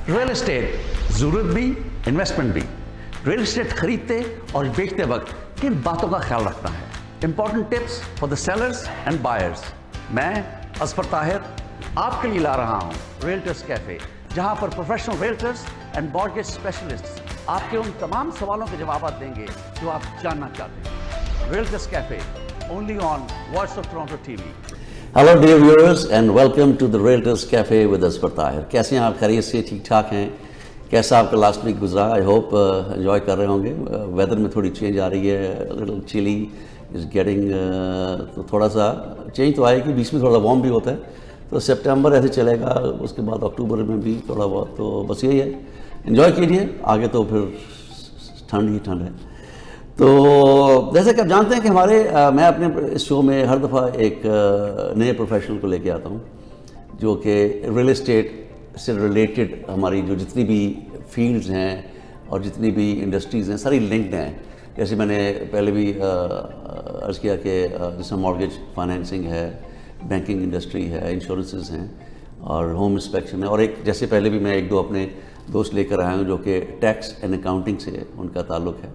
Real estate जरूरत भी investment भी। रियल एस्टेट खरीदते और बेचते वक्त किन बातों का ख्याल रखना है? Important tips for the sellers and buyers. मैं असफर ताहिर आपके लिए ला रहा हूँ रियल्टर्स कैफे, जहाँ पर professional realtors and mortgage specialists आपके उन तमाम सवालों के जवाब देंगे जो आप जानना चाहते हैं। Realtors Cafe only on Voice of Toronto TV. Hello dear viewers and welcome to the Realtors Cafe with Asfar Tahir. कैसे हैं आप? खैरियत से? ठीक ठाक हैं? कैसा आपका लास्ट वीक गुजरा? आई होप एंजॉय कर रहे होंगे। वेदर में थोड़ी चेंज आ रही है, लिटिल चिली इज़ गेटिंग, तो थोड़ा सा चेंज तो आएगी। बीच में थोड़ा वार्म भी होता है, तो सितंबर ऐसे चलेगा, उसके बाद अक्टूबर में भी थोड़ा बहुत। तो बस यही है, एंजॉय कीजिए, आगे तो फिर ठंड ही ठंड है। तो जैसे कि आप जानते हैं कि मैं अपने इस शो में हर दफ़ा एक नए प्रोफेशनल को लेके आता हूँ जो कि रियल एस्टेट से रिलेटेड हमारी जो जितनी भी फील्ड्स हैं और जितनी भी इंडस्ट्रीज़ हैं सारी लिंक्ड हैं। जैसे मैंने पहले भी अर्ज़ किया कि जैसे मॉर्गेज फाइनेंसिंग है, बैंकिंग इंडस्ट्री है, इंश्योरेंसेस हैं और होम इंस्पेक्शन है, और एक जैसे पहले भी मैं एक दो अपने दोस्त लेकर आया हूँ जो कि टैक्स एंड अकाउंटिंग से उनका ताल्लुक़ है।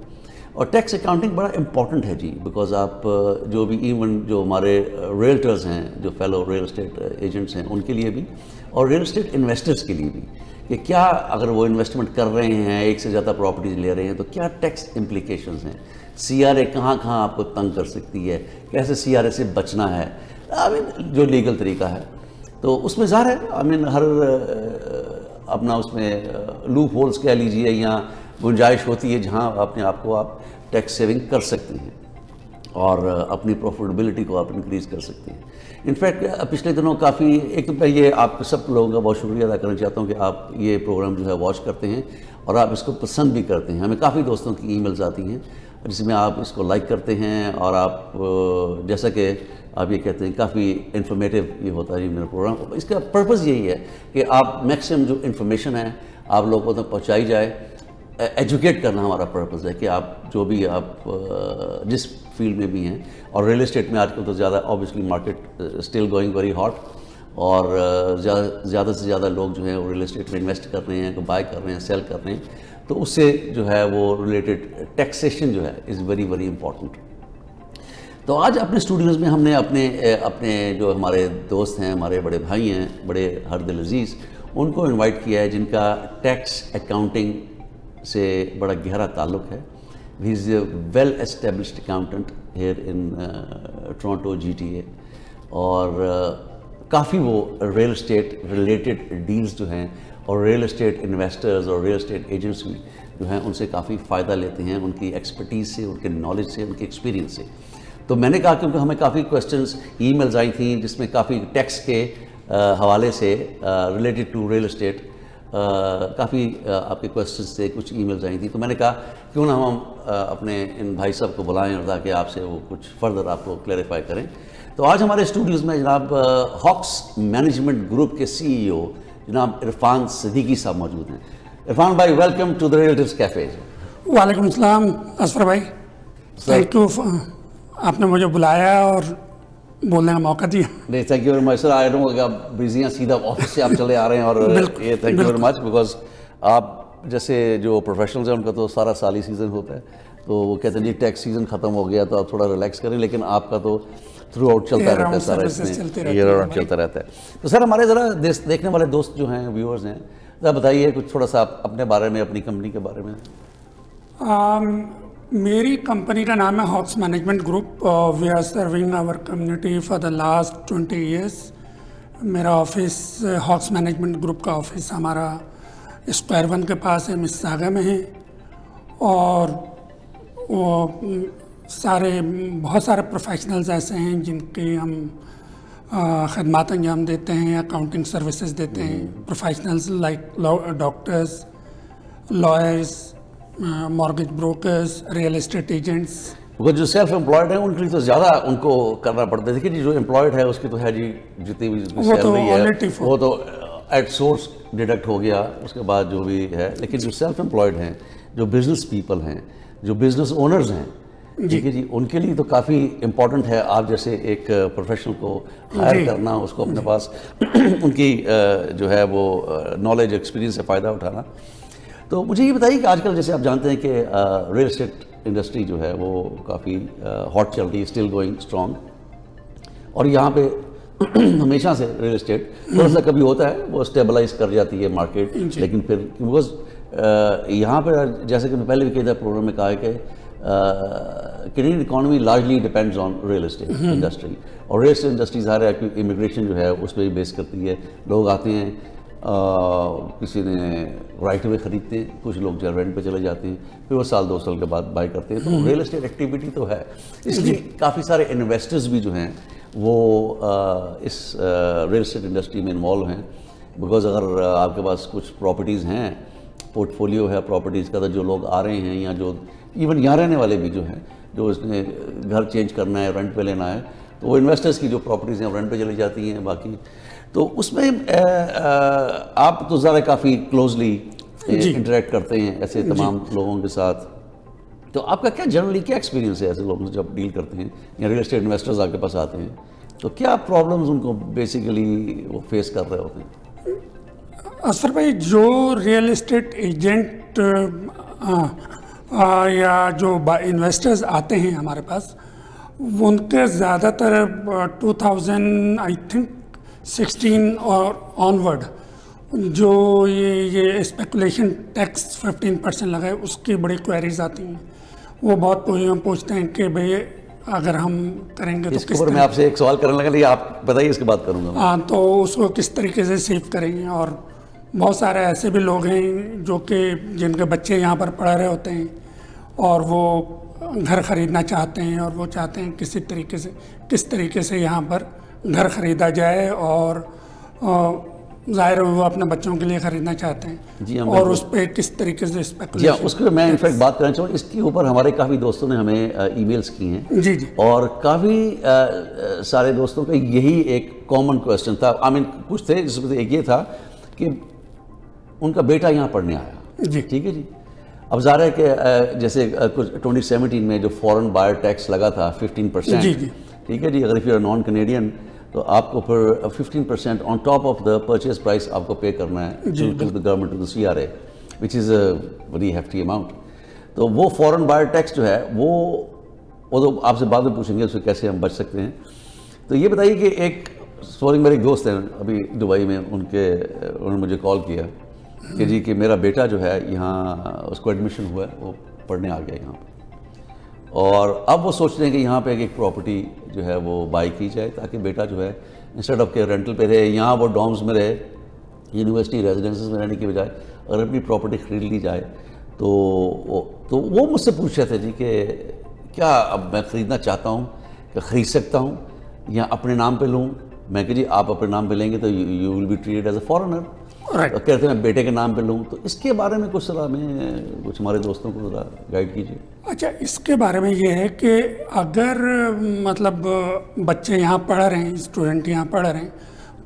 और टैक्स अकाउंटिंग बड़ा इम्पॉर्टेंट है जी, बिकॉज़ आप जो भी इवन जो हमारे रियल्टर्स हैं, जो फेलो रियल एस्टेट एजेंट्स हैं, उनके लिए भी और रियल एस्टेट इन्वेस्टर्स के लिए भी, कि क्या अगर वो इन्वेस्टमेंट कर रहे हैं, एक से ज़्यादा प्रॉपर्टीज़ ले रहे हैं, तो क्या टैक्स इम्प्लीकेशंस हैं, CRA कहाँ कहाँ आपको तंग कर सकती है, कैसे CRA से बचना है, जो लीगल तरीका है। तो उसमें ज़ाहिर है हर अपना उसमें लूप होल्स कह लीजिए या गुंजाइश होती है जहां अपने आप को आप टैक्स सेविंग कर सकते हैं और अपनी प्रॉफिटेबिलिटी को आप इंक्रीज़ कर सकते हैं। इनफैक्ट पिछले दिनों काफ़ी, एक तो मैं ये आप सब लोगों का बहुत शुक्रिया अदा करना चाहता हूँ कि आप ये प्रोग्राम जो है वॉच करते हैं और आप इसको पसंद भी करते हैं। हमें काफ़ी दोस्तों की ईमेल्स आती हैं जिसमें आप इसको लाइक करते हैं और आप जैसा कि आप ये कहते हैं काफ़ी इन्फॉर्मेटिव ये होता है मेरा प्रोग्राम। इसका पर्पज़ यही है कि आप मैक्सिमम जो इन्फॉर्मेशन है आप लोगों तक पहुँचाई जाए। एजुकेट करना हमारा पर्पज़ है कि आप जो भी आप जिस फील्ड में भी हैं, और रियल एस्टेट में आजकल तो ज़्यादा obviously market still going very hot और ज़्यादा से ज़्यादा लोग जो हैं वो रियल एस्टेट में इन्वेस्ट कर रहे हैं, बाय कर रहे हैं, सेल कर रहे हैं, तो उससे जो है वो रिलेटेड टैक्सेशन जो है इज़ वेरी वेरी इंपॉर्टेंट। तो आज अपने स्टूडियोज़ में हमने अपने जो हमारे दोस्त हैं, हमारे बड़े भाई हैं, बड़े हरदिल अजीज़, उनको इन्वाइट किया है जिनका टैक्स अकाउंटिंग से बड़ा गहरा ताल्लुक़ है। He is a well established accountant here in Toronto GTA, और काफ़ी वो रियल एस्टेट रिलेटेड डील्स जो हैं और रियल एस्टेट इन्वेस्टर्स और रियल एस्टेट एजेंट्स भी जो हैं उनसे काफ़ी फ़ायदा लेते हैं, उनकी एक्सपर्टीज़ से, उनके नॉलेज से, उनके एक्सपीरियंस से। तो मैंने कहा क्योंकि हमें काफ़ी क्वेश्चंस ईमेल्स आई थी जिसमें काफ़ी टैक्स के हवाले से रिलेटेड टू रियल एस्टेट काफ़ी आपके क्वेश्चंस थे, कुछ ईमेल्स आई थी, तो मैंने कहा क्यों ना हम अपने इन भाई साहब को बुलाएं और ताकि आपसे वो कुछ फर्दर आपको क्लैरिफाई करें। तो आज हमारे स्टूडियोज़ में जनाब हॉक्स मैनेजमेंट ग्रुप के CEO जनाब इरफान सिद्दीकी साहब मौजूद हैं। इरफान भाई, welcome to the Realtors Cafe. वालेकुम सलाम असफर भाई, थैंक यू, आपने मुझे बुलाया और बोलने का मौका दिया। नहीं, thank you very much sir. I know कि आप बिजी हैं, सीधा ऑफिस से आप चले आ रहे हैं, और ये thank you very much because आप जैसे जो प्रोफेशनल्स हैं उनका तो सारा साल ही सीज़न होता है, तो वो कहते हैं जी टैक्स सीज़न ख़त्म हो गया तो आप थोड़ा रिलैक्स करें, लेकिन आपका तो थ्रू आउट चलता रहता है, सारा इसमें ईयर राउंड चलता रहता है। तो सर हमारे ज़रा देखने वाले दोस्त जो हैं, व्यूअर्स हैं, ज़रा बताइए कुछ थोड़ा सा अपने बारे में, अपनी कंपनी के बारे में। मेरी कंपनी का नाम है Hawks Management Group. We are serving our community for the last 20 years. मेरा ऑफिस हॉक्स मैनेजमेंट ग्रुप का ऑफिस हमारा स्क्वायर 1 के पास है, मिसिसागा में है, और वो बहुत सारे प्रोफेशनल्स ऐसे हैं जिनकी हम खदमात अंजाम देते हैं, अकाउंटिंग सर्विसेज देते हैं। Professionals like doctors, lawyers, mortgage brokers, real estate agents. वो जो सेल्फ एम्प्लॉयड है उनके लिए तो ज़्यादा उनको करना पड़ता है। देखिए जी, जो एम्प्लॉयड है उसकी तो है जी, जितनी भी सैलरी है वो तो एट सोर्स डिडक्ट हो गया, उसके बाद जो भी है। लेकिन जो सेल्फ एम्प्लॉयड हैं, जो बिजनेस पीपल हैं, जो बिजनेस ओनर्स हैं, ठीक है जी, उनके लिए तो काफ़ी इम्पोर्टेंट है आप जैसे एक प्रोफेशनल को हायर करना, उसको अपने पास उनकी जो है वो नॉलेज एक्सपीरियंस से फ़ायदा उठाना। तो मुझे ये बताइए कि आजकल जैसे आप जानते हैं कि रियल एस्टेट इंडस्ट्री जो है वो काफ़ी हॉट चल रही है, स्टिल गोइंग स्ट्रॉन्ग, और यहाँ पे हमेशा से रियल एस्टेट थोड़ा सा कभी होता है वो स्टेबलाइज कर जाती है मार्केट, लेकिन फिर बिकॉज यहाँ पर जैसे कि मैं पहले भी कहा था प्रोग्राम में कहा है कि Canadian economy largely depends on real estate industry, और रियल एस्टेट इंडस्ट्री ज़ाहिर है कि इमिग्रेशन जो है उस पर भी बेस करती है। लोग आते हैं, किसी ने राइट वे ख़रीदते हैं, कुछ लोग जो रेंट पे चले जाते हैं, फिर वो साल 2 साल के बाद बाय करते हैं। तो रियल एस्टेट एक्टिविटी तो है, इसलिए काफ़ी सारे इन्वेस्टर्स भी जो हैं वो इस रियल एस्टेट इंडस्ट्री में इन्वॉल्व हैं। बिकॉज अगर आपके पास कुछ प्रॉपर्टीज़ हैं, पोर्टफोलियो है प्रॉपर्टीज़ का, तो जो लोग आ रहे हैं या जो इवन यहाँ रहने वाले भी जो हैं, जो इसने घर चेंज करना है, रेंट पे लेना है, तो वो इन्वेस्टर्स की जो प्रॉपर्टीज़ हैं रेंट पे चली जाती हैं। बाकी तो उसमें आप तो ज़रा काफ़ी क्लोजली इंटरेक्ट करते हैं ऐसे तमाम लोगों के साथ, तो आपका क्या जनरली क्या एक्सपीरियंस है ऐसे लोगों से जब डील करते हैं या रियल एस्टेट इन्वेस्टर्स आपके पास आते हैं, तो क्या प्रॉब्लम्स उनको बेसिकली वो फेस कर रहे होते हैं? असफर भाई, जो रियल एस्टेट एजेंट या जो इन्वेस्टर्स आते हैं हमारे पास, उनके ज़्यादातर 2000 आई थिंक 16 और ऑनवर्ड जो ये स्पेकुलेशन टैक्स 15% लगाए, उसकी बड़ी क्वेरीज आती हैं। वो बहुत पूछते हैं कि भाई अगर हम करेंगे तो इसके ऊपर मैं आपसे एक सवाल करने लगा, लेकिन आप बताइए, इसके बाद करूँगा। हाँ, तो उसको किस तरीके से सेव करेंगे। और बहुत सारे ऐसे भी लोग हैं जो कि जिनके बच्चे यहाँ पर पढ़ रहे होते हैं और वो घर ख़रीदना चाहते हैं, और वो चाहते हैं किस तरीके से यहाँ पर घर ख़रीदा जाए, और ज़ाहिर है वो अपने बच्चों के लिए ख़रीदना चाहते हैं। जी हाँ, और उस पर किस तरीके से जी हाँ, उसके मैं इनफैक्ट बात करना चाहूँ। इसके ऊपर हमारे काफ़ी दोस्तों ने हमें ईमेल्स की हैं। जी जी। और काफ़ी सारे दोस्तों का यही एक कॉमन क्वेश्चन था। आई मीन कुछ थे जिसमें से एक ये था कि उनका बेटा यहाँ पढ़ने आया जी, ठीक है जी। अब ज़ाहिर है कि जैसे कुछ 2017 में जो फॉरेन बायर टैक्स लगा था 15%, जी जी, ठीक है जी। अगर if you are non Canadian तो आपको फिर 15% on top of the purchase price आपको पे करना है to the government, to the CRA, which is a very hefty amount. तो वो फॉरेन बायर टैक्स जो है वो तो आपसे बाद में पूछेंगे उससे कैसे हम बच सकते हैं। तो ये बताइए कि एक सॉरी मेरे एक दोस्त हैं अभी दुबई में, उन्होंने मुझे कॉल किया कि जी कि मेरा बेटा जो है यहाँ उसको एडमिशन हुआ है, वो पढ़ने आ गया यहाँ पर, और अब वो सोच रहे हैं कि यहाँ पे एक प्रॉपर्टी जो है वो बाई की जाए ताकि बेटा जो है इंस्टेड ऑफ के रेंटल पे रहे, यहाँ वो डॉर्म्स में रहे, यूनिवर्सिटी रेजिडेंसेस में रहने की बजाय अगर अपनी प्रॉपर्टी खरीद ली जाए। तो वो मुझसे पूछ रहे थे जी कि क्या अब मैं ख़रीदना चाहता हूँ, कि ख़रीद सकता हूँ या अपने नाम पे लूँ। मैं कि जी आप अपने नाम पे लेंगे तो you will be treated as a foreigner. तो कहते हैं मैं बेटे के नाम पे लूँ, तो इसके बारे में कुछ जरा हमें कुछ हमारे दोस्तों को जरा गाइड कीजिए। अच्छा, इसके बारे में ये है कि अगर मतलब बच्चे यहाँ पढ़ रहे हैं, स्टूडेंट यहाँ पढ़ रहे हैं,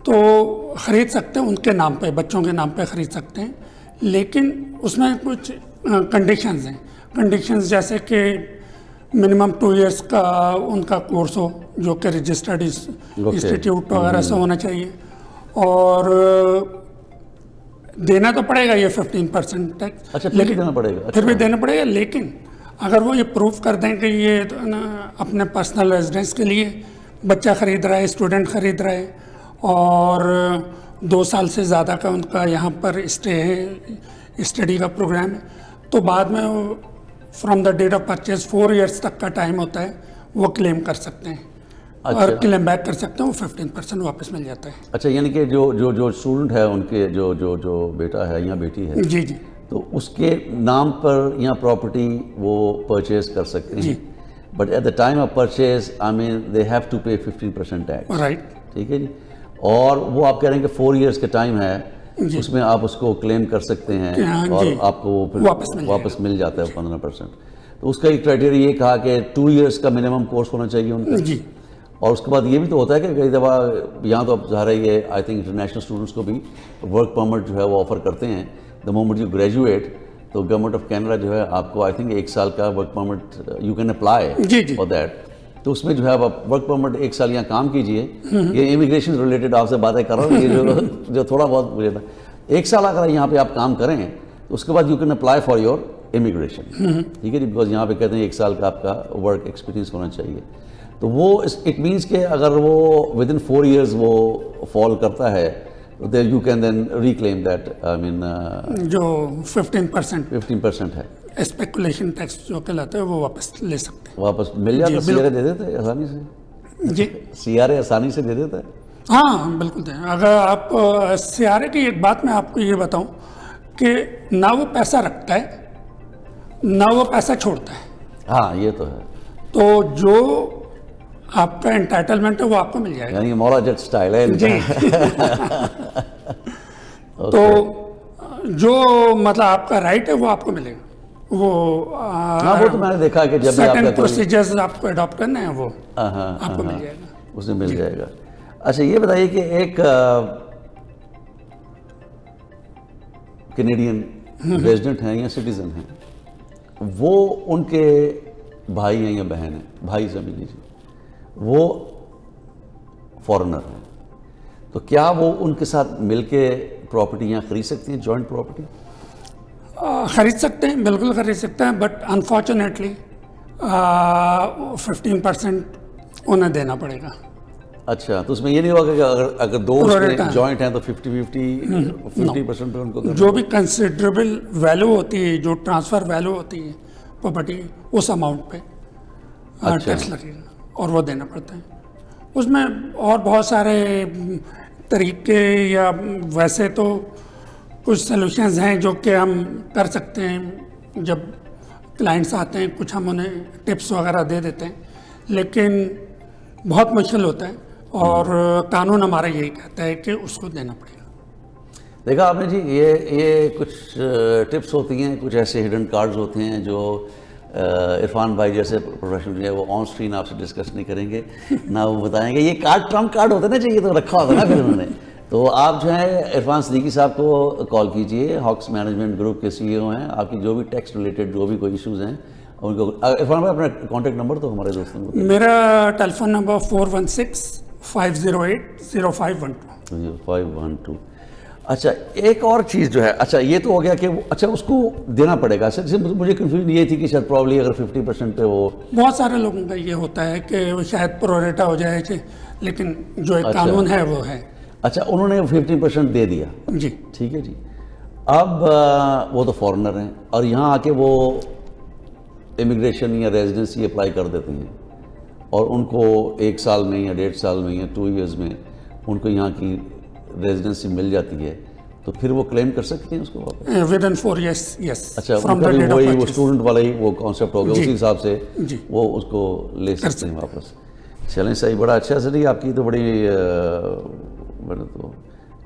तो ख़रीद सकते हैं उनके नाम पे, बच्चों के नाम पे ख़रीद सकते हैं, लेकिन उसमें कुछ कंडीशंस हैं। कंडीशंस जैसे कि मिनिमम 2 इयर्स का उनका कोर्स हो, जो कि रजिस्टर्ड इंस्टीट्यूट वगैरह से होना चाहिए, और देना तो पड़ेगा ये 15% टैक्स। अच्छा, फिर भी देना पड़ेगा? अच्छा। फिर भी देना पड़ेगा, लेकिन अगर वो ये प्रूफ कर दें कि ये अपने पर्सनल रेजिडेंस के लिए बच्चा ख़रीद रहा है, स्टूडेंट ख़रीद रहा है, और 2 साल से ज़्यादा का उनका यहाँ पर स्टे है, स्टडी का प्रोग्राम है, तो बाद में from the date of purchase 4 years तक का टाइम होता है, वो क्लेम कर सकते हैं। अच्छा। और क्लेम बैक कर सकते हैं, वो 15% वापस मिल जाता है। अच्छा, यानी कि जो स्टूडेंट है उनके जो बेटा है या बेटी है, जी जी, तो उसके नाम पर या प्रॉपर्टी वो परचेज कर सकते हैं, but at the time of purchase I mean they have to pay 15% tax. Right, ठीक है जी। और वो आप कह रहे हैं कि 4 इयर्स का टाइम है, उसमें आप उसको क्लेम कर सकते हैं, हाँ, और जी, आपको वो फिर वापस मिल जाता है 15%। तो उसका एक क्राइटेरिया ये कहा कि 2 इयर्स का मिनिमम कोर्स होना चाहिए उनका जी। और उसके बाद ये भी तो होता है कि कई दफ़ा यहाँ तो अब ज़ाहिर है ये आई थिंक इंटरनेशनल स्टूडेंट्स को भी वर्क परमिट जो है वो ऑफ़र करते हैं द मोमेंट यू ग्रेजुएट। तो गवर्नमेंट ऑफ कनाडा जो है आपको आई थिंक 1 साल का work permit you can apply जी, जी। For that. तो उसमें जो है आप वर्क परमिट 1 साल यहाँ काम कीजिए। ये इमिग्रेशन रिलेटेड आपसे बातें कर रहा हूँ, ये जो थोड़ा बहुत मुझे था 1 साल अगर यहाँ पे आप काम करें तो उसके बाद you can apply for your immigration, ठीक है जी। बिकॉज यहाँ पे कहते हैं 1 साल का आपका वर्क एक्सपीरियंस होना चाहिए। तो वो इट मीन्स के अगर वो विद इन 4 years वो फॉल करता है तो you can then reclaim that, I mean जो 15% है स्पेकुलेशन टैक्स जो कहलाता है वो वापस ले सकते वापस मिल जाता। सीआरए दे देते हैं आसानी से, हैं जी। सीआरए आसानी से दे देता है। हाँ बिल्कुल दें। अगर आप सीआरए की एक बात मैं आपको ये बताऊं कि ना वो पैसा रखता है ना वो पैसा छोड़ता है। हाँ ये तो है, तो जो आपका एंटाइटलमेंट है वो आपको मिल जाएगा यानी मोरा जेट स्टाइल है जी। तो जो मतलब आपका राइट है वो आपको मिलेगा। वो हाँ वो तो मैंने देखा कि जब भी आपका प्रोसीजर्स आपको अडॉप्ट करने हैं वो आपको मिल जाएगा, उसमें मिल जाएगा। अच्छा ये बताइए कि एक कैनेडियन रेजिडेंट हैं या सिटीजन हैं, वो उनके भाई हैं या बहन हैं, भाई समझ लीजिए, वो फॉरेनर हैं, तो क्या वो उनके साथ मिलके प्रॉपर्टी यहाँ खरीद सकती हैं, जॉइंट प्रॉपर्टी? खरीद सकते हैं, बिल्कुल खरीद सकते हैं, बट अनफॉर्चुनेटली 15% उन्हें देना पड़ेगा। अच्छा, तो उसमें ये नहीं होगा कि अगर दो जॉइंट हैं तो 50% पे उनको जो भी कंसिडरेबल वैल्यू होती है, जो ट्रांसफ़र वैल्यू होती है प्रॉपर्टी, उस अमाउंट पे टैक्स लगेगा और वो देना पड़ता है। उसमें और बहुत सारे तरीके या वैसे तो कुछ सॉल्यूशंस हैं जो कि हम कर सकते हैं। जब क्लाइंट्स आते हैं कुछ हम उन्हें टिप्स वगैरह दे देते हैं, लेकिन बहुत मुश्किल होता है और कानून हमारा यही कहता है कि उसको देना पड़ेगा। देखा आपने जी, ये कुछ टिप्स होती हैं, कुछ ऐसे हिडन कार्ड्स होते हैं जो इरफान भाई जैसे प्रोफेशनल है वो ऑन स्क्रीन आपसे डिस्कस नहीं करेंगे ना, वो बताएंगे ये कार्ड ट्रम्प कार्ड होता है ना, चाहिए तो रखा होता है ना फिर उन्होंने। तो आप जो है इरफान सिद्दीकी साहब को कॉल कीजिए, हॉक्स मैनेजमेंट ग्रुप के CEO हैं, आपकी जो भी टैक्स रिलेटेड जो भी कोई इश्यूज़ हैं उनको। इरफान भाई अपना कॉन्टैक्ट नंबर तो हमारे दोस्तों को। मेरा टेलीफोन नंबर 416-508-0512। 512। अच्छा एक और चीज़ जो है, अच्छा ये तो हो गया कि अच्छा उसको देना पड़ेगा। अच्छा जैसे मुझे कन्फ्यूजन ये थी कि शायद प्रॉब्ली अगर 50% पे वो, बहुत सारे लोगों का ये होता है कि वो शायद प्रोरेटा हो जाए कि, लेकिन जो एक कानून है वो है। अच्छा उन्होंने 50% दे दिया जी, ठीक है जी। अब वो तो फॉरेनर हैं और यहाँ आके वो इमिग्रेशन या रेजिडेंसी अप्लाई कर देते हैं और उनको 1 साल में या 1.5 साल में या 2 years में उनको यहाँ की रेजिडेंसी मिल जाती है, तो फिर वो क्लेम कर सकते हैं उसको वापस विद इन 4 years, यस। अच्छा वही वो स्टूडेंट वाला ही वो कॉन्सेप्ट हो गया, उसी हिसाब से वो उसको ले सकते हैं वापस। चलें सही, बड़ा अच्छा सर, आपकी तो बड़ी बड़ा तो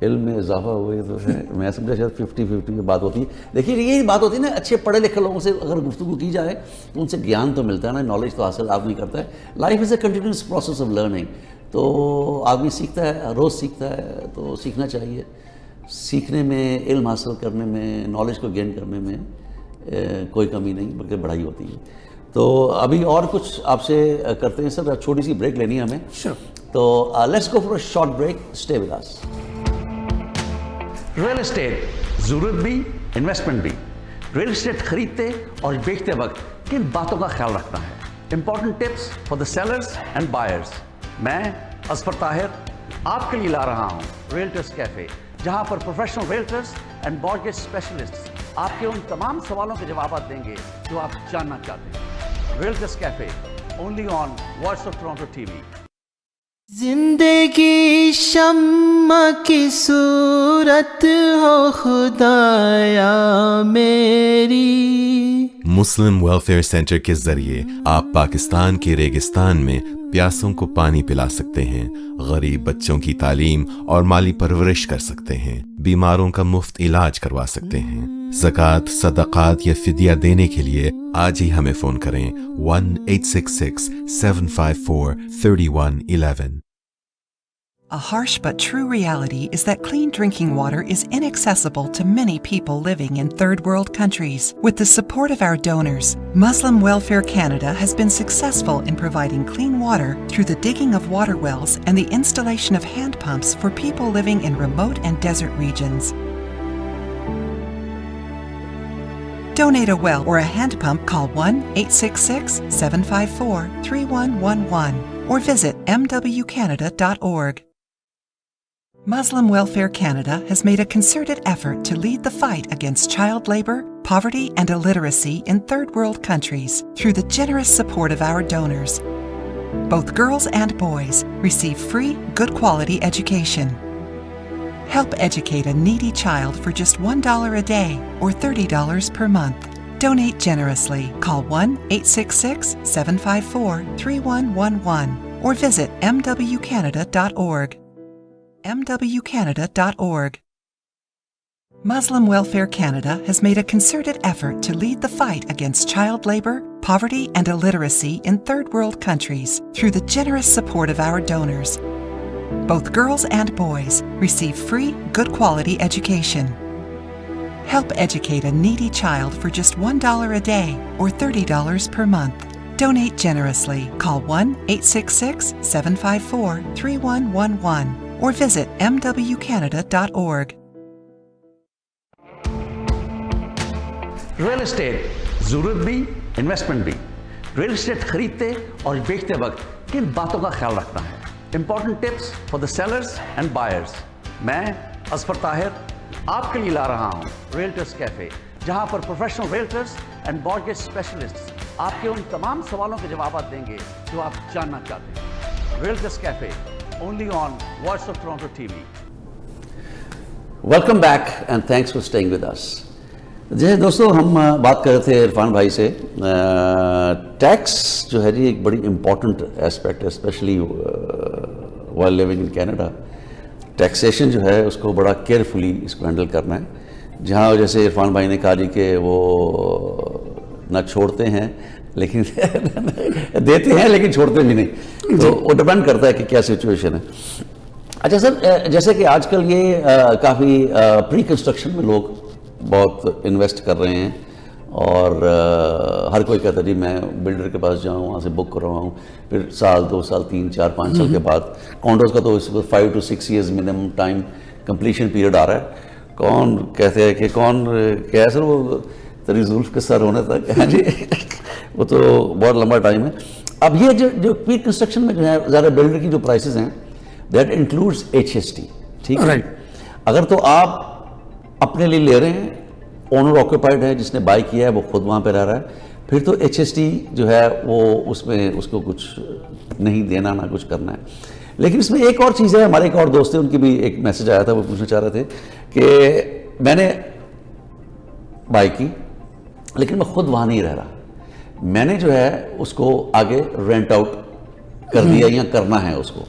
इल्म में इजाफा हुआ तो है। मैं समझा शायद 50-50 की बात होती है। देखिए यही बात होती है ना, अच्छे पढ़े लिखे लोगों से अगर गुफ्तगू की जाए तो उनसे ज्ञान तो मिलता है ना, नॉलेज तो हासिल आदमी करता है। Life is a continuous process of learning, तो आदमी सीखता है, रोज़ सीखता है, तो सीखना चाहिए। सीखने में, इल्म हासिल करने में, नॉलेज को गेन करने में कोई कमी नहीं बल्कि बढ़ाई होती है। तो अभी और कुछ आपसे करते हैं सर, छोटी सी ब्रेक लेनी है हमें। Sure. तो let's go for a short break, stay with us. Real estate, जरूरत भी इन्वेस्टमेंट भी। रियल एस्टेट खरीदते और बेचते वक्त किन बातों का ख्याल रखना है? Important tips for the sellers and buyers. मैं असफर ताहिर आपके लिए ला रहा हूँ रियल्टर्स कैफे, जहाँ पर professional realtors and mortgage specialist आपके उन तमाम सवालों के जवाब देंगे जो आप जानना चाहते हैं। Realtors Cafe, only on Voice of Toronto TV. जिंदगी शम्मा की सूरत हो खुदाया मेरी। मुस्लिम वेलफेयर सेंटर के जरिए आप पाकिस्तान के रेगिस्तान में प्यासों को पानी पिला सकते हैं, गरीब बच्चों की तालीम और माली परवरिश कर सकते हैं, बीमारों का मुफ्त इलाज करवा सकते हैं। ज़कात, सदक़ात या फिदिया देने के लिए आज ही हमें फ़ोन करें 1-866-754-3111। A harsh but true reality is that clean drinking water is inaccessible to many people living in third world countries. With the support of our donors, Muslim Welfare Canada has been successful in providing clean water through the digging of water wells and the installation of hand pumps for people living in remote and desert regions. Donate a well or a hand pump, call 1-866-754-3111 or visit mwcanada.org. Muslim Welfare Canada has made a concerted effort to lead the fight against child labor, poverty, and illiteracy in third world countries through the generous support of our donors. Both girls and boys receive free, good quality education. Help educate a needy child for just $1 a day or $30 per month. Donate generously. Call 1-866-754-3111 or visit mwcanada.org. mwcanada.org. Muslim Welfare Canada has made a concerted effort to lead the fight against child labor, poverty, and illiteracy in third world countries through the generous support of our donors. Both girls and boys receive free, good quality education. Help educate a needy child for just $1 a day or $30 per month. Donate generously. Call 1-866-754-3111 or visit mwcanada.org. Real estate जरूरत भी investment भी। Real estate खरीदते और बेचते वक्त किन बातों का ख्याल रखना है? Important tips for the sellers and buyers. मैं असफर ताहिर आपके लिए ला रहा हूँ रियल्टर्स कैफे, जहाँ पर professional realtors and mortgage specialists आपके उन तमाम सवालों के जवाब देंगे जो आप जानना चाहते हैं। Realtors cafe, only on Voice of Toronto TV. Welcome back and thanks for staying with us. जी दोस्तों, हम बात कर रहे थे इरफान भाई से। टैक्स जो है जी एक बड़ी इम्पॉर्टेंट एस्पेक्ट है, specially while living in Canada. Taxation जो है उसको बड़ा केयरफुली इसको हैंडल करना है। जहाँ जैसे इरफान भाई ने कहा जी कि वो ना छोड़ते हैं लेकिन देते हैं लेकिन छोड़ते भी नहीं, तो वो डिपेंड करता है कि क्या सिचुएशन है। अच्छा सर, जैसे कि आजकल ये काफ़ी प्री कंस्ट्रक्शन में लोग बहुत इन्वेस्ट कर रहे हैं और हर कोई कहता है जी मैं बिल्डर के पास जाऊँ, वहाँ से बुक करवाऊँ, फिर साल 2 साल 3 4 5 साल के बाद कॉन्डोज का तो इस 5 to 6 years minimum time completion period आ रहा है। कौन कहते हैं कि कौन क्या है सर वो तरी जुल्फ के सर होने तक है जी वो तो बहुत लंबा टाइम है। अब ये जो प्री कंस्ट्रक्शन में जो है ज़्यादा बिल्डर की जो प्राइसेस हैं दैट इंक्लूड्स HST, ठीक है राइट। अगर तो आप अपने लिए ले रहे हैं, ओनर ऑक्यूपाइड है, जिसने बाय किया है वो खुद वहाँ पे रह रहा है, फिर तो HST जो है वो उसमें उसको कुछ नहीं देना ना कुछ करना है। लेकिन इसमें एक और चीज़ है, हमारे एक और दोस्त थे, उनकी भी एक मैसेज आया था, वो पूछना चाह रहे थे कि मैंने बाय की लेकिन मैं खुद वहाँ नहीं रह रहा, मैंने जो है उसको आगे रेंट आउट कर दिया या करना है उसको,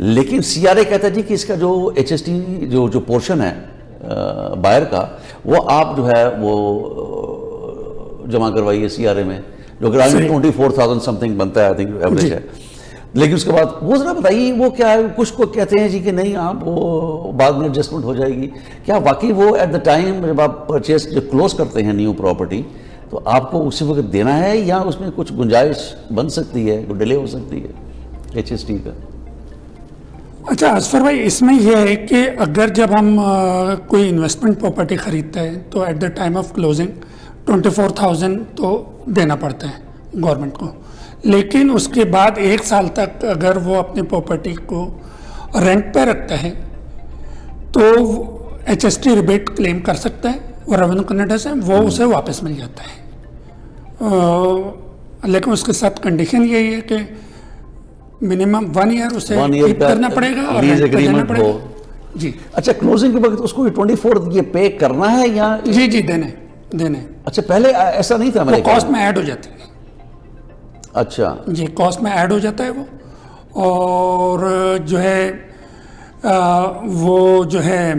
लेकिन CRA कहता है जी कि इसका जो HST जो पोर्शन है बायर का वो आप जो है वो जमा करवाइए CRA में, जो ग्राउंड 24,000 समथिंग बनता है, आई थिंक एवरेज है। लेकिन उसके बाद वो जरा बताइए वो क्या है, कुछ को कहते हैं जी कि नहीं आप वो बाद में एडजस्टमेंट हो जाएगी, क्या वाकई वो एट द टाइम जब आप परचेज जो क्लोज करते हैं न्यू प्रॉपर्टी तो आपको उसी वक्त देना है या उसमें कुछ गुंजाइश बन सकती है, कुछ डिले हो सकती है HST का? अच्छा असफर भाई, इसमें यह है कि अगर जब हम कोई इन्वेस्टमेंट प्रॉपर्टी खरीदते हैं तो eight the time of closing 24,000 तो देना पड़ता है गवर्नमेंट को, लेकिन उसके बाद 1 साल तक अगर वो अपनी प्रॉपर्टी को रेंट पे रखता है तो HST रिबेट क्लेम कर सकता है और रेवेन्यू कनाडा से वो उसे वापस मिल जाता है। लेकिन उसके साथ कंडीशन यही है कि मिनिमम 1 ईयर उसे कीप करना पड़ेगा और रेंट पे देना पड़ेगा जी। अच्छा, क्लोजिंग के वक्त उसको 24 ये पे करना है या जी देने। अच्छा, पहले ऐसा नहीं था, मेरे कॉस्ट में ऐड हो जाती है। अच्छा जी, कॉस्ट में ऐड हो जाता है वो, और जो है वो जो है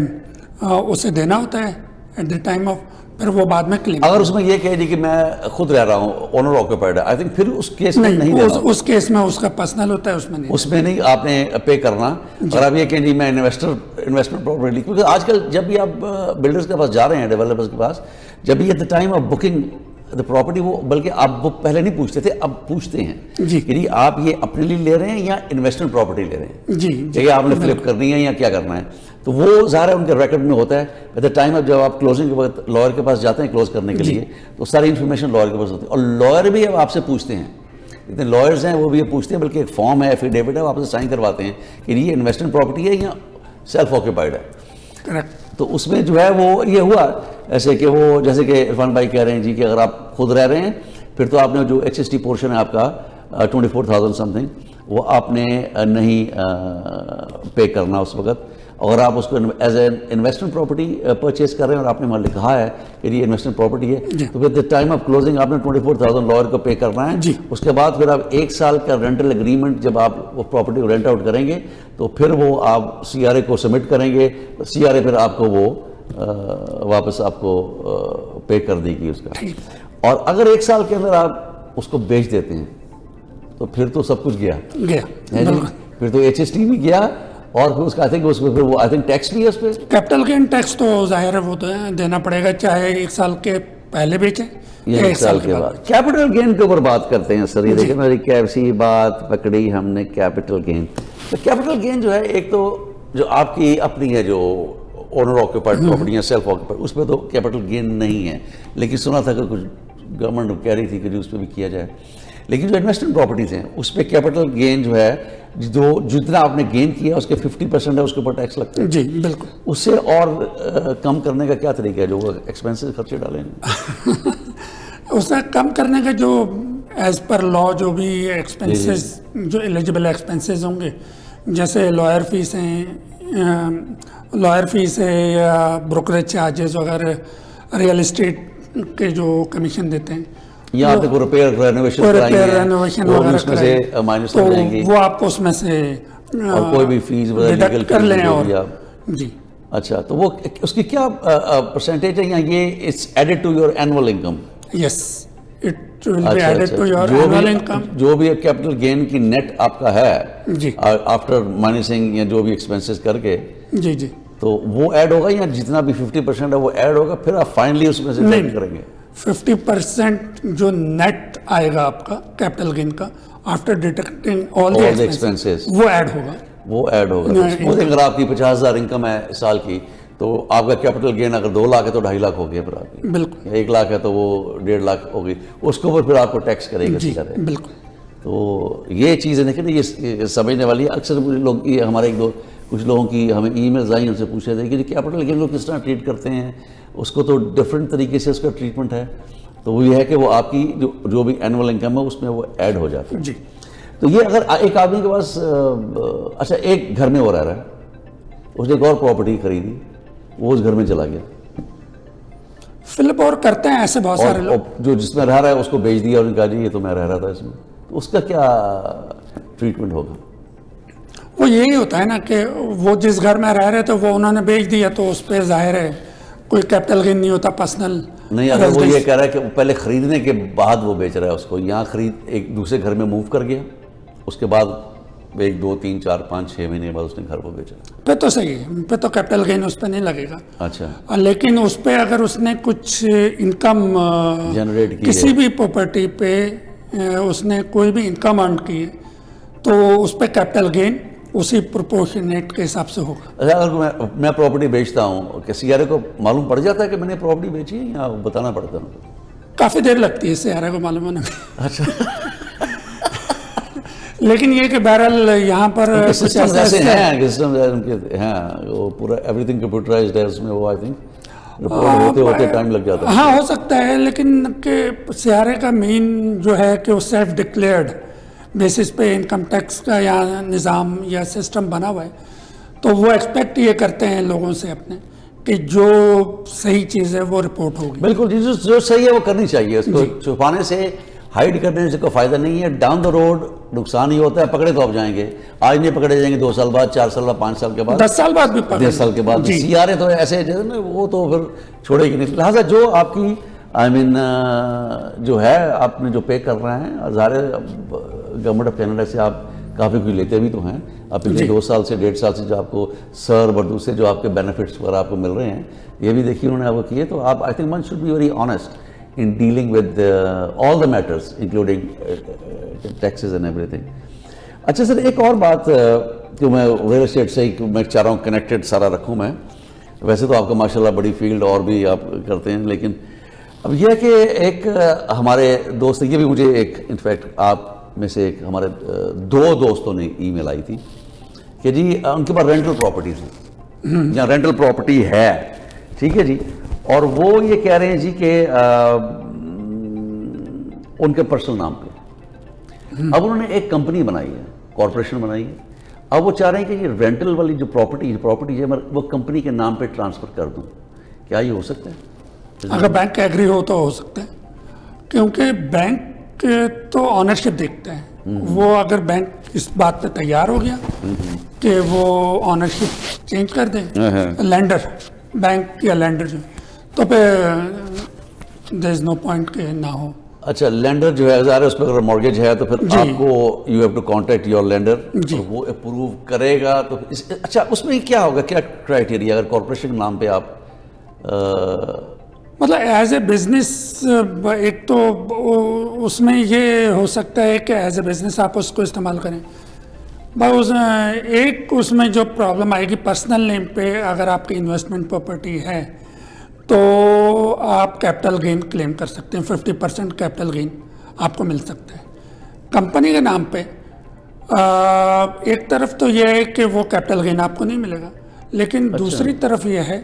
उसे देना होता है एट द टाइम ऑफ फिर वो बाद में क्लेम। अगर उसमें ये कहे जी कि मैं खुद रह रहा हूँ, ओनर ऑक्यूपाइड है, आई थिंक फिर उस केस में नहीं देना। उस केस में उसका पर्सनल होता है, उसमें नहीं आपने पे करना। और अब ये कहें जी मैं इन्वेस्टमेंट प्रॉपर्टी, क्योंकि आजकल जब भी आप बिल्डर्स के पास जा रहे हैं, डेवलपर्स के पास, जब भी eight the time of booking the property, वो बल्कि आप वो पहले नहीं पूछते थे, अब पूछते हैं जी कि आप ये अपने लिए ले रहे हैं या इन्वेस्टमेंट प्रॉपर्टी ले रहे हैं, जी या आपने फ्लिप करनी है या क्या करना है। तो वो ज़ाहिर है उनके रिकॉर्ड में होता है। एट द टाइम ऑफ जब आप क्लोजिंग के वक्त लॉयर के पास जाते हैं क्लोज करने के लिए, तो सारी इन्फॉर्मेशन लॉयर के पास होती है। और लॉयर भी अब आपसे पूछते हैं, इतने लॉयर्स हैं वो भी ये पूछते हैं, बल्कि एक फॉर्म है, एफिडेविट है, वो आपसे साइन करवाते हैं कि ये इन्वेस्टमेंट प्रॉपर्टी है या सेल्फ ऑक्यूपाइड है। करेक्ट। तो उसमें जो है वो ये हुआ ऐसे कि वो, जैसे कि इरफान भाई कह रहे हैं जी कि अगर आप खुद रह रहे हैं, फिर तो आपने जो HST पोर्शन है आपका 24,000 समथिंग, वो आपने नहीं पे करना उस वक्त। और आप उसको as an investment property purchase कर रहे हैं और आपने मान लिखा है कि ये इन्वेस्टमेंट प्रॉपर्टी है, तो फिर द टाइम ऑफ क्लोजिंग आपने 24,000 लॉयर को पे करना है जी। उसके बाद फिर आप 1 साल का रेंटल एग्रीमेंट, जब आप वो प्रॉपर्टी को रेंट आउट करेंगे, तो फिर वो आप CRA को सबमिट करेंगे, CRA फिर आपको वो वापस आपको पे कर देगी उसका। और अगर 1 साल के अंदर आप उसको बेच देते हैं, तो फिर तो सब कुछ गया है जी। फिर तो HST भी गया, और फिर उसका आई थिंक टैक्स भी है उस पर। कैपिटल गेन टैक्स तो जाहिर है वो तो देना पड़ेगा, चाहे 1 साल के पहले बेचें या 1 साल के बाद। कैपिटल गेन के ऊपर बात करते हैं सर। ये देखिए मेरी कैसी बात पकड़ी हमने, कैपिटल गेन। तो कैपिटल गेन जो है, एक तो जो आपकी अपनी है जो ओनर ऑक्यूपाइड प्रॉपर्टी या सेल्फ ऑक्यूपाइड, उसमें तो कैपिटल गेन नहीं है, लेकिन सुना था कि कुछ गवर्नमेंट कह रही थी कि उस पर भी किया जाए। लेकिन जो इन्वेस्टमेंट प्रॉपर्टीज हैं उस पर कैपिटल गेन जो है, जो जितना आपने गेन किया उसके 50% है, उसके ऊपर टैक्स लगता है जी बिल्कुल। उससे और कम करने का क्या तरीका है, जो एक्सपेंसेस खर्चे डालेंगे उससे कम करने का जो एज पर लॉ जो भी एक्सपेंसेस, जो एलिजिबल एक्सपेंसेस होंगे, जैसे लॉयर फीस है या ब्रोकरेज चार्जेस वगैरह, रियल एस्टेट के जो कमीशन देते हैं, या आपने को रिपेयर रेनोवेशन वगैरह उसमें से माइनस तो कर जाएंगे, वो आपको उसमें से और कोई भी फीस डिडक्ट कर लें और जी। अच्छा, तो वो उसकी क्या परसेंटेज है, या ये it's added to your annual income? Yes, it will be added to your annual income. जो भी कैपिटल गेन की नेट आपका है जी, आफ्टर माइनसिंग या जो भी एक्सपेंसेस करके, जी जी, तो वो ऐड होगा, या जितना भी 50% है वो ऐड होगा, फिर आप फाइनली उसमें से डिडक्ट करेंगे? 50% जो नेट आएगा आपका कैपिटल गेन का, after deducting all the expenses, वो ऐड होगा। वो अगर आपकी 50,000 इनकम है साल की, तो आपका कैपिटल गेन अगर 2 लाख है तो 2.5 लाख हो गया फिर आपकी। बिल्कुल। 1 लाख है तो वो 1.5 लाख हो गई, उसके ऊपर फिर आपको टैक्स करेगा। जी बिल्कुल। तो ये चीज़ें देखिए ना, ये समझने वाली है। अक्सर लोग, ये हमारे कुछ लोगों की हमें ईमेल्स आई, उनसे पूछे थे कि कैपिटल गेन को किस तरह ट्रीट करते हैं, उसको तो डिफरेंट तरीके से उसका ट्रीटमेंट है। तो वो ये है कि वो आपकी जो भी एनुअल इनकम है उसमें वो ऐड हो जाता है जी। तो ये अगर एक आदमी के पास अच्छा एक घर में वो रह रहा है, उसने एक और प्रॉपर्टी खरीदी, वो उस घर में चला गया, फिलिप और करते हैं ऐसे बहुत सारे लोग, जो जिसमें रह रहा है उसको बेच दिया और कहा जी ये तो मैं रह रहा था इसमें, तो उसका क्या ट्रीटमेंट होगा? वो यही होता है ना कि वो जिस घर में रह रहे थे वो उन्होंने बेच दिया, तो उस पर जाहिर है कोई कैपिटल गेन नहीं होता पर्सनल। नहीं, अगर वो ये कह रहा है कि पहले खरीदने के बाद वो बेच रहा है उसको, यहाँ खरीद एक दूसरे घर में मूव कर गया, उसके बाद 1, 2, 3, 4, 5, 6 महीने के बाद उसने घर को बेचा, फिर तो सही है, फिर तो कैपिटल गेन उस पर नहीं लगेगा। अच्छा, लेकिन उस पर अगर उसने कुछ इनकम जनरेट की, किसी भी प्रॉपर्टी पे उसने कोई भी इनकम अर्न की है, तो उस पर कैपिटल गेन उसी प्रोपोर्शनेट के हिसाब से होगा। अच्छा, अगर मैं प्रॉपर्टी बेचता हूँ, क्या CRA को मालूम पड़ जाता है कि मैंने प्रॉपर्टी बेची है, या बताना पड़ता है? काफ़ी देर लगती है CRA को मालूम होने में। अच्छा लेकिन ये कि बहरहाल यहाँ पर सिस्टम ऐसे हैं, सिस्टम उनके हैं, वो पूरा एवरीथिंग कंप्यूटराइज्ड है उसमें, वो आई थिंक रिपोर्ट होते टाइम लग जाता है। हाँ, हो सकता है, लेकिन कि CRA का मेन जो है कि वो सेल्फ डिक्लेयर्ड बेसिस पे इनकम टैक्स का या निज़ाम या सिस्टम बना हुआ है, तो वो एक्सपेक्ट ये करते हैं लोगों से अपने कि जो सही चीज़ है वो रिपोर्ट होगी। बिल्कुल, जो सही है वो करनी चाहिए, उसको छुपाने से हाइड करने से कोई फ़ायदा नहीं है, डाउन द रोड नुकसान ही होता है। पकड़े तो आप जाएंगे, आज नहीं पकड़े जाएंगे 2 साल बाद, 4 साल बाद, 5 साल के बाद, 10 साल बाद भी पकड़ 10 साल के बाद। जी। CRA तो ऐसे जैसे ना, वो तो फिर छोड़ेगी नहीं। लिहाजा जो आपकी जो है आपने जो पे कर रहे हैं, ज़ाहिर गवर्नमेंट ऑफ कनाडा से आप काफ़ी कुछ लेते भी तो हैं। आप पिछले 2 साल से 1.5 साल से जो आपको सर्व और दूसरे जो आपके बेनिफिट्स वगैरह आपको मिल रहे हैं, ये भी देखिए उन्होंने आपको किए। तो आप, I think one should be very honest in dealing with all the matters including taxes and everything. अच्छा सर, एक और बात जो मैं रियल एस्टेट से ही मैं चाह रहा हूँ कनेक्टेड सारा रखूँ मैं। वैसे तो आपका माशाल्लाह बड़ी फील्ड और भी आप करते हैं, लेकिन अब यह है कि एक हमारे दोस्त, ये भी मुझे एक इनफैक्ट आप में से एक हमारे 2 दोस्तों ने ईमेल आई थी कि जी उनके पास रेंटल प्रॉपर्टीज़ हैं, जहाँ रेंटल प्रॉपर्टी है, ठीक है जी, और वो ये कह रहे हैं जी कि उनके पर्सनल नाम पे। अब उन्होंने एक कंपनी बनाई है, कॉरपोरेशन बनाई है। अब वो चाह रहे हैं कि ये रेंटल वाली जो प्रॉपर्टी है वो कंपनी के नाम पे ट्रांसफ़र कर दूं। क्या ये हो सकता है? अगर बैंक एग्री हो तो हो सकता है, क्योंकि बैंक तो ऑनरशिप देखते हैं। वो अगर बैंक इस बात पे तैयार हो गया कि वो ऑनरशिप चेंज कर दें, लैंडर, बैंक या लैंडर जो, तो फिर देयर इज नो पॉइंट के ना हो। अच्छा, लेंडर जो है ज़ाहिर है उस पर अगर मॉर्गेज है तो फिर आपको you have to contact your lender, वो अप्रूव करेगा तो अच्छा उसमें क्या होगा, क्या क्राइटेरिया अगर कॉर्पोरेशन के नाम पे आप मतलब एज ए बिजनेस, एक तो उसमें ये हो सकता है कि एज ए बिजनेस आप उसको इस्तेमाल करें। बस एक उसमें जो प्रॉब्लम आएगी, पर्सनल नेम पे अगर आपकी इन्वेस्टमेंट प्रॉपर्टी है तो आप कैपिटल गेन क्लेम कर सकते हैं, 50% कैपिटल गेन आपको मिल सकता है। कंपनी के नाम पे एक तरफ तो यह है कि वो कैपिटल गेन आपको नहीं मिलेगा, लेकिन दूसरी तरफ यह है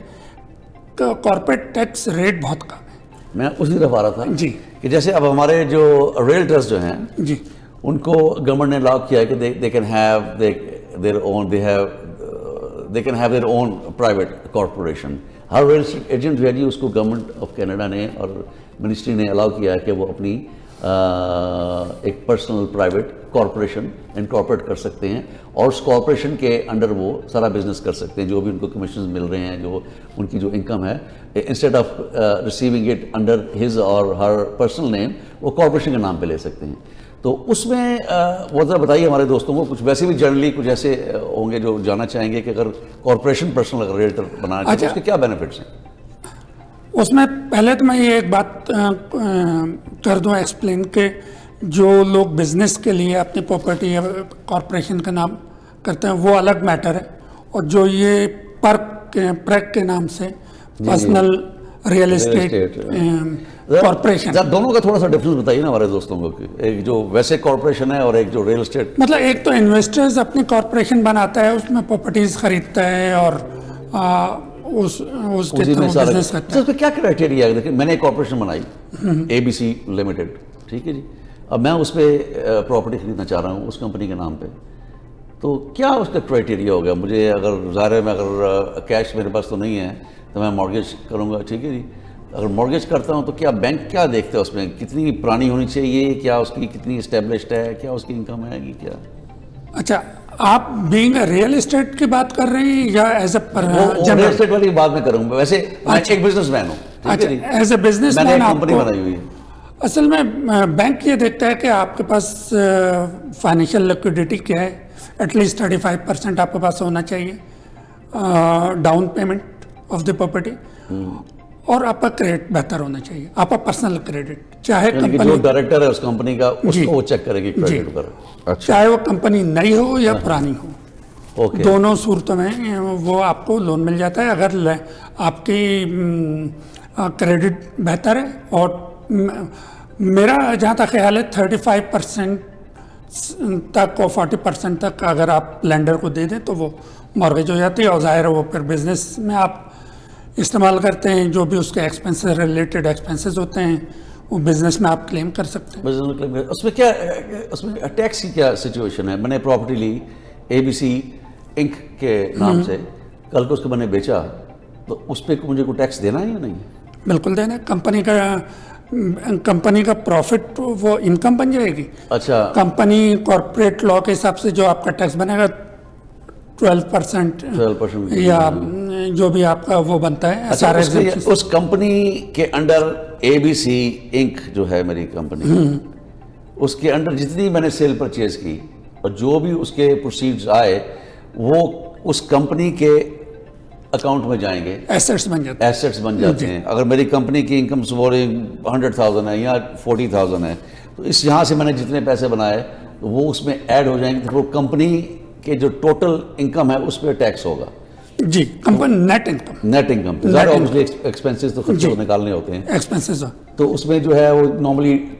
कि कॉर्पोरेट टैक्स रेट बहुत कम है। मैं उसी तरफ आ रहा था जी, कि जैसे अब हमारे जो रियल्टर्स जो हैं जी, उनको गवर्नमेंट ने लॉ किया है कि they can have their own private corporation. Her real estate agent जो है जी उसको गवर्नमेंट ऑफ कनाडा ने और मिनिस्ट्री ने अलाउ किया है कि वो अपनी एक पर्सनल प्राइवेट कॉर्पोरेशन इनकॉर्पोरेट कर सकते हैं और उस कॉर्पोरेशन के अंडर वो सारा बिजनेस कर सकते हैं। जो भी उनको कमीशन मिल रहे हैं, जो उनकी जो इनकम है, instead of receiving it under his और हर पर्सनल नेम, वो कॉर्पोरेशन के नाम पे ले सकते हैं। तो उसमें वो ज़रा बताइए हमारे दोस्तों को, कुछ वैसे भी जनरली कुछ ऐसे होंगे जो जानना चाहेंगे कि अगर कॉर्पोरेशन पर्सनल अगर रियल्टर बनाना चाहिए तो उसके क्या बेनिफिट्स हैं? उसमें पहले तो मैं ये एक बात कर दूं एक्सप्लेन के, जो लोग बिजनेस के लिए अपनी प्रॉपर्टी या कॉर्पोरेशन का नाम करते हैं वो अलग मैटर है, और जो ये प्रैक के नाम से पर्सनल रियल एस्टेट कॉर्पोरेशन, दोनों का थोड़ा सा डिफरेंस बताइए ना हमारे दोस्तों को। एक जो वैसे कॉर्पोरेशन है और एक जो रियल एस्टेट, मतलब एक तो इन्वेस्टर्स अपनी कॉर्पोरेशन बनाता है, उसमें प्रॉपर्टीज खरीदता है और उसके थ्रू बिजनेस करता है। उसमें क्या क्राइटेरिया है? देखिए मैंने एक कॉर्पोरेशन बनाई ABC लिमिटेड, ठीक है जी, अब मैं उस पर प्रॉपर्टी खरीदना चाह रहा हूँ उस कंपनी के नाम पे, तो क्या उसका क्राइटेरिया होगा? मुझे अगर ज़ाहिर में अगर कैश मेरे पास तो नहीं है तो मैं मॉर्गेज करूँगा, ठीक है जी। अगर मॉर्गेज करता हूँ तो क्या बैंक क्या देखता है उसमें? कितनी पुरानी होनी चाहिए, क्या उसकी कितनी इस्टेब्लिश्ड है, क्या उसकी इनकम है, कि क्या? अच्छा, आप बीइंग रियल एस्टेट की बात कर रहे हैं या एज ए रियल एस्टेट वाली बात मैं करूँगा। वैसे मैं एक बिजनेसमैन हूँ, अच्छा, एज ए बिजनेसमैन कंपनी बनाई हुई है। असल में बैंक ये देखता है कि आपके पास फाइनेंशियल लिक्विडिटी क्या है, एटलीस्ट 35% आपके पास होना चाहिए down payment of the property, और आपका क्रेडिट बेहतर होना चाहिए, आपका पर्सनल क्रेडिट, चाहे कंपनी, जो डायरेक्टर है उस कंपनी का उसको वो चेक करेगी क्रेडिट पर। अच्छा, चाहे वो कंपनी नई हो या पुरानी हो, दोनों सूरतों में वो आपको लोन मिल जाता है अगर आपकी क्रेडिट बेहतर है। और मेरा जहाँ तक ख्याल है 35% तक और 40% तक अगर आप लेंडर को दे दें तो वो मॉर्गेज हो जाती है, और ज़ाहिर है वो फिर बिजनेस में आप इस्तेमाल करते हैं, जो भी उसके एक्सपेंसेस रिलेटेड एक्सपेंसेस होते हैं वो बिजनेस में आप क्लेम कर सकते हैं। उसमें क्या, उसमें टैक्स की क्या सिचुएशन है? मैंने प्रॉपर्टी ली ABC इंक के नाम से, कल को उसको मैंने बेचा तो उस पर मुझे कोई टैक्स देना है या नहीं? बिल्कुल देना है। कंपनी का कंपनी का प्रॉफिट वो इनकम बन जाएगी। अच्छा, कंपनी कॉर्पोरेट लॉ के हिसाब से जो आपका टैक्स बनेगा 12% 12% या जो भी आपका वो बनता है अच्छा, सारे उस कंपनी के अंडर ABC इंक जो है मेरी कंपनी, उसके अंडर जितनी मैंने सेल परचेज की और जो भी उसके प्रोसीड्स आए वो उस कंपनी के अकाउंट में जाएंगे, एसेट्स बन जाते हैं। एसेट्स बन जाते हैं। अगर मेरी कंपनी की इनकम सपोजिंग 100,000 है या 40,000 है, तो इस यहाँ से मैंने जितने पैसे बनाए तो वो उसमें ऐड हो जाएंगे, तो वो कंपनी के जो टोटल इनकम है उस पर टैक्स होगा। जी, company net income, net income पे Net ऑब्वियसली एक्सपेंसेस तो खर्चे निकालने होते हैं, एक्सपेंसेस तो उसमें जो है वो normally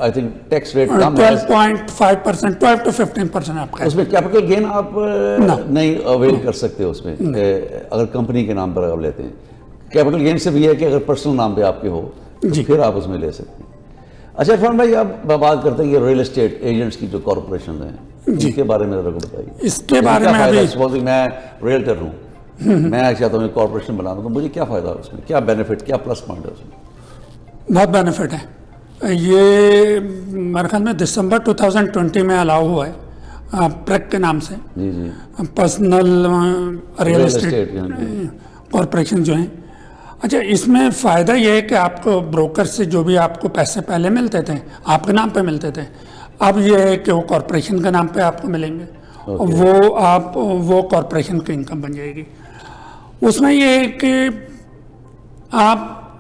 I think tax rate कम है। 12.5%, 12 to 15% आपका है। उसमें कैपिटल गेन आप नहीं अवेल कर सकते उसमें, अगर कंपनी के नाम पर आप लेते हैं। कैपिटल गेन से भी है कि अगर पर्सनल नाम पे आपके हो तो फिर आप उसमें ले सकते हैं। अच्छा इरफान भाई, अब बात करते हैं ये रियल एस्टेट एजेंट्स की जो कॉर्पोरेशन है, इसके बारे में जरा बताइए। इसके बारे में अभी सपोजिंग मैं रियल्टर हूँ, मैं चाहता हूँ कॉर्पोरेशन बना दूँ, तो मुझे क्या फ़ायदा है उसमें, क्या बेनिफिट, क्या प्लस पॉइंट है उसमें? बहुत बेनिफिट है। ये मेरे ख्याल में दिसंबर 2020 में अलाउ हुआ है प्रेक के नाम से, जी जी, personal real estate estate corporation जो है। अच्छा, इसमें फ़ायदा ये है कि आपको ब्रोकर से जो भी आपको पैसे पहले मिलते थे आपके नाम पे मिलते थे, अब ये है कि वो कॉरपोरेशन के नाम पे आपको मिलेंगे, वो कॉरपोरेशन की इनकम बन जाएगी। उसमें ये है कि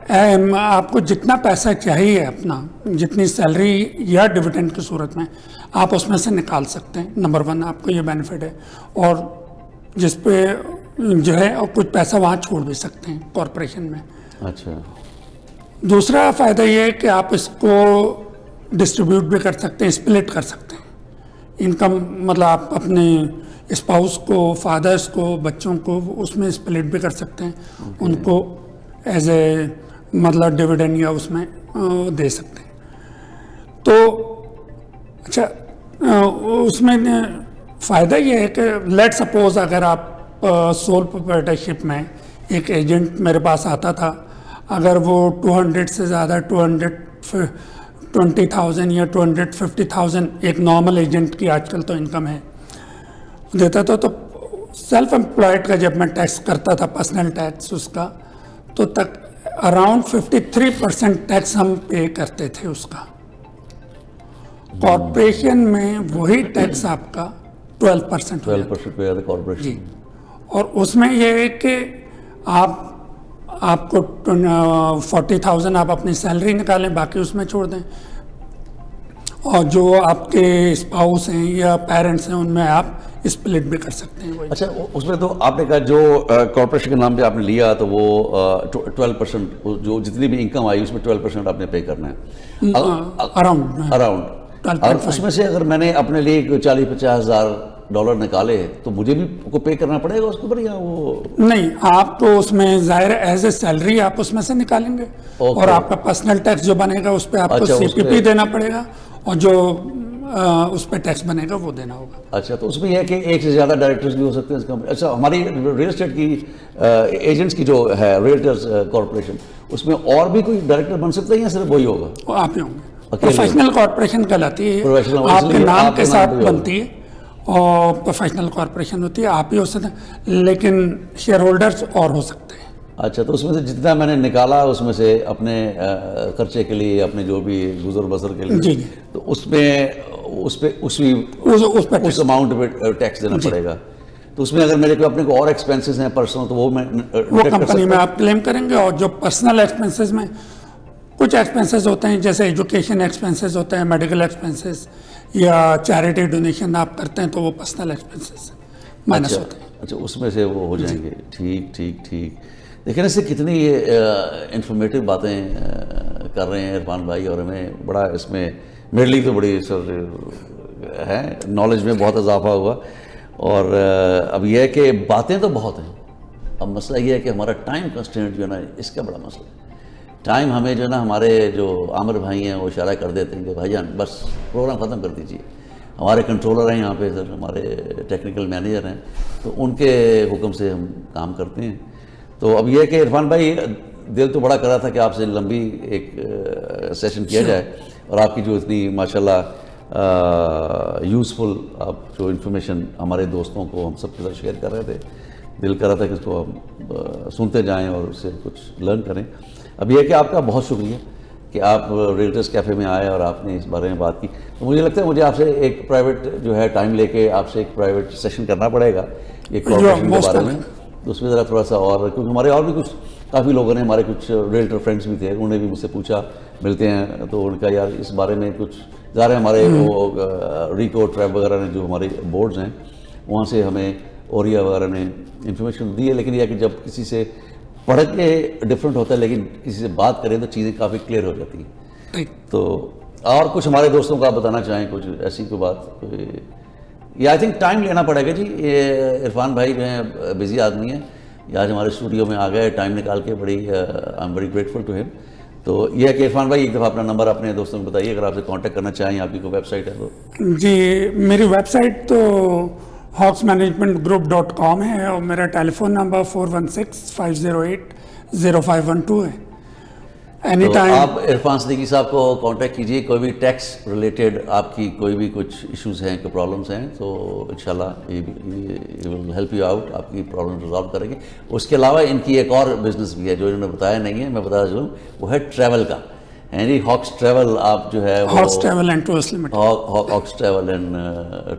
आपको जितना पैसा चाहिए, अपना जितनी सैलरी या डिविडेंड की सूरत में आप उसमें से निकाल सकते हैं। नंबर 1 आपको ये बेनिफिट है, और जिस पे जो है और कुछ पैसा वहाँ छोड़ भी सकते हैं कॉरपोरेशन में। अच्छा, दूसरा फ़ायदा ये है कि आप इसको डिस्ट्रीब्यूट भी कर सकते हैं, स्प्लिट कर सकते हैं इनकम, मतलब आप अपने स्पाउस को, फादर्स को, बच्चों को उसमें स्प्लिट भी कर सकते हैं। उनको एज ए मतलब डिविडेंड या उसमें दे सकते हैं। तो अच्छा, उसमें फ़ायदा ये है कि लेट सपोज अगर आप सोल प्रोप्राइटरशिप में एक एजेंट मेरे पास आता था, अगर वो 200 से ज़्यादा 220,000 या 250,000 एक नॉर्मल एजेंट की आजकल तो इनकम है देता था, तो सेल्फ एम्प्लॉयड का जब मैं टैक्स करता था, पर्सनल टैक्स उसका, तो तक अराउंड 53% टैक्स हम पे करते थे उसका। कॉरपोरेशन में वही टैक्स आपका 12% हो जाता है। 12% पे कॉर्पोरेशन जी, और उसमें यह है कि आपको 40,000 आप अपनी सैलरी निकालें, बाकी उसमें छोड़ दें, और जो आपके स्पाउस हैं या पेरेंट्स हैं उनमें आप स्प्लिट भी कर सकते हैं। वही। अच्छा, उसमें तो आपने कहा जो कॉर्पोरेशन के नाम पे आपने लिया तो वो 12% जो जितनी भी इनकम आई उसमें 12% आपने पे करना है अराउंड। उसमें से अगर मैंने अपने लिए 40-50 हज़ार डॉलर निकाले तो मुझे भी को पे करना पड़ेगा उसके ऊपर, या वो नहीं? आप तो उसमें जाहिर एज ए सैलरी आप उसमें से निकालेंगे, और आपका पर्सनल टैक्स जो बनेगा उस पर आपको CPP देना पड़ेगा, और जो उस पर टैक्स बनेगा वो देना होगा। अच्छा, तो उसमें यह है कि एक से ज़्यादा डायरेक्टर्स भी हो सकते हैं इस कंपनी। अच्छा, हमारी रियल एस्टेट की एजेंट्स की जो है रियल्टर्स कॉर्पोरेशन, उसमें और भी कोई डायरेक्टर बन सकते हैं या सिर्फ वही होगा? वो आप ही होंगे। प्रोफेशनल कॉर्पोरेशन कहलाती है, आपके नाम के साथ बनती है और प्रोफेशनल कॉर्पोरेशन होती है, आप ही हो सकते हैं, लेकिन शेयर होल्डर्स और हो सकते हैं। अच्छा, तो उसमें से जितना मैंने निकाला उसमें से अपने खर्चे के लिए, अपने जो भी गुजर बसर के लिए, जी, तो उसमें उस अमाउंट पे टैक्स देना पड़ेगा। तो उसमें अगर मेरे को अपने को और एक्सपेंसेस हैं पर्सनल, तो वो कंपनी में आप क्लेम करेंगे। और जो पर्सनल एक्सपेंसेस में कुछ एक्सपेंसेस होते हैं, जैसे एजुकेशन एक्सपेंसेस होते हैं, मेडिकल एक्सपेंसेस या चैरिटी डोनेशन आप करते हैं, तो वो पर्सनल एक्सपेंसेस माइनस होते हैं। अच्छा, उसमें से वो हो जाएंगे। ठीक ठीक ठीक। देखिए इससे कितनी ये इंफॉर्मेटिव बातें कर रहे हैं इरफान भाई, और हमें बड़ा इसमें मेरे लिए तो बड़ी सर है, नॉलेज में बहुत इजाफा हुआ। और अब यह है कि बातें तो बहुत हैं, अब मसला ये है कि हमारा टाइम कंस्ट्रेंट जो है ना, इसका बड़ा मसला है। टाइम हमें जो है ना, हमारे जो आमिर भाई हैं वो इशारा कर देते हैं कि भाईजान बस प्रोग्राम ख़त्म कर दीजिए। हमारे कंट्रोलर हैं यहाँ पे सर, हमारे टेक्निकल मैनेजर हैं, तो उनके हुक्म से हम काम करते हैं। तो अब यह है कि इरफान भाई दिल तो बड़ा कर रहा था कि आपसे लंबी एक सेशन किया जाए, और आपकी जो इतनी माशाल्लाह यूज़फुल आप जो इन्फॉर्मेशन हमारे दोस्तों को हम सबके साथ शेयर कर रहे थे, दिल कर रहा था कि इसको हम सुनते जाएं और उससे कुछ लर्न करें। अब यह है कि आपका बहुत शुक्रिया कि आप रियल्टर्स कैफ़े में आए और आपने इस बारे में बात की। तो मुझे लगता है मुझे आपसे एक प्राइवेट जो है टाइम लेके आपसे एक प्राइवेट सेशन करना पड़ेगा ये कॉर्पोरेशन के बारे में, तो उसमें ज़रा थोड़ा सा, और क्योंकि हमारे और भी कुछ काफ़ी लोगों ने, हमारे कुछ रियल्टर फ्रेंड्स भी थे, उन्होंने भी मुझसे पूछा, मिलते हैं तो उनका यार इस बारे में कुछ ज़्यादा हमारे वो रिको ट्रैब वगैरह ने जो हमारे बोर्ड्स हैं वहाँ से हमें ओरिया वगैरह ने इन्फॉर्मेशन दी है, लेकिन यह कि जब किसी से पढ़ के डिफरेंट होता है लेकिन किसी से बात करें तो चीज़ें काफ़ी क्लियर हो जाती हैं। तो और कुछ हमारे दोस्तों को आप बताना चाहें कुछ ऐसी कोई बात, कोई ये आई थिंक टाइम लेना पड़ेगा जी। ये इरफान भाई जो हैं बिजी आदमी हैं, ये आज हमारे स्टूडियो में आ गए टाइम निकाल के, बड़ी I am very grateful to him. तो ये है कि इरफान भाई एक दफ़ा अपना नंबर अपने दोस्तों को बताइए, अगर आपसे कांटेक्ट करना चाहें, आपकी कोई वेबसाइट है तो। जी, मेरी वेबसाइट तो hawksmanagementgroup.com है और मेरा टेलीफोन नंबर 416-508-0512 है। एनी तो टाइम आप इरफान सिद्दीकी साहब को कांटेक्ट कीजिए, कोई भी टैक्स रिलेटेड आपकी कोई भी कुछ इश्यूज़ हैं, कोई प्रॉब्लम्स हैं, तो इंशाल्लाह ये विल हेल्प यू आउट, आपकी प्रॉब्लम रिजॉल्व करेंगे। उसके अलावा इनकी एक और बिजनेस भी है जो इन्होंने बताया नहीं है, मैं बता दूँ, वो है ट्रैवल का, यानी हॉक्स ट्रैवल। आप जो है Hawks Travel and Tours Limited, Hawks Travel and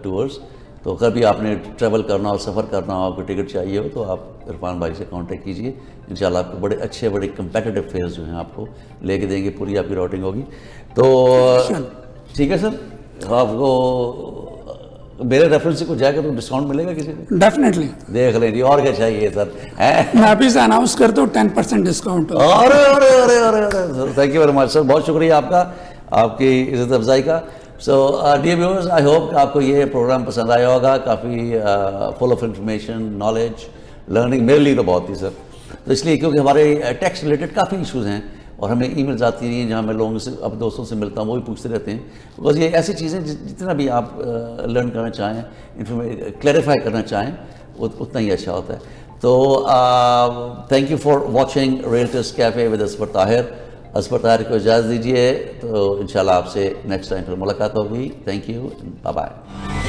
Tours. तो कभी आपने ट्रैवल करना हो, सफ़र करना हो, आपको टिकट चाहिए हो, तो आप इरफान भाई से कांटेक्ट कीजिए, इंशाल्लाह आपको बड़े अच्छे, बड़े कंपेटिटिव फेयर्स जो हैं आपको लेके देंगे, पूरी आपकी राउटिंग होगी। तो ठीक है सर, आपको मेरे रेफरेंस से कुछ जाएगा तो डिस्काउंट मिलेगा किसी को? डेफिनेटली। देख लें जी, और क्या चाहिए सर, हैं? मैं अभी से अनाउंस करता हूँ 10% डिस्काउंट। अरे अरे अरे अरे अरे, thank you very much sir, बहुत शुक्रिया आपका, आपकी इज़्ज़त अफजाई का। So dear viewers, I hope आपको ये प्रोग्राम पसंद आया होगा, काफ़ी full of information, knowledge, learning, मेरे लिए तो बहुत ही सर। तो इसलिए क्योंकि हमारे टैक्स रिलेटेड काफ़ी इश्यूज़ हैं और हमें ईमेल्स आती रही हैं जहाँ मैं लोगों से, अब दोस्तों से मिलता हूँ, वो भी पूछते रहते हैं, बिकॉज ये ऐसी चीज़ें जितना भी आप लर्न करना चाहें, क्लैरिफाई करना चाहें, उतना ही अच्छा होता है। तो thank you for watching realtors cafe with Asfar Tahir. Asfar Tahir को इजाज़त दीजिए, तो इंशाल्लाह आपसे नेक्स्ट टाइम फिर मुलाकात होगी। Thank you, bye bye.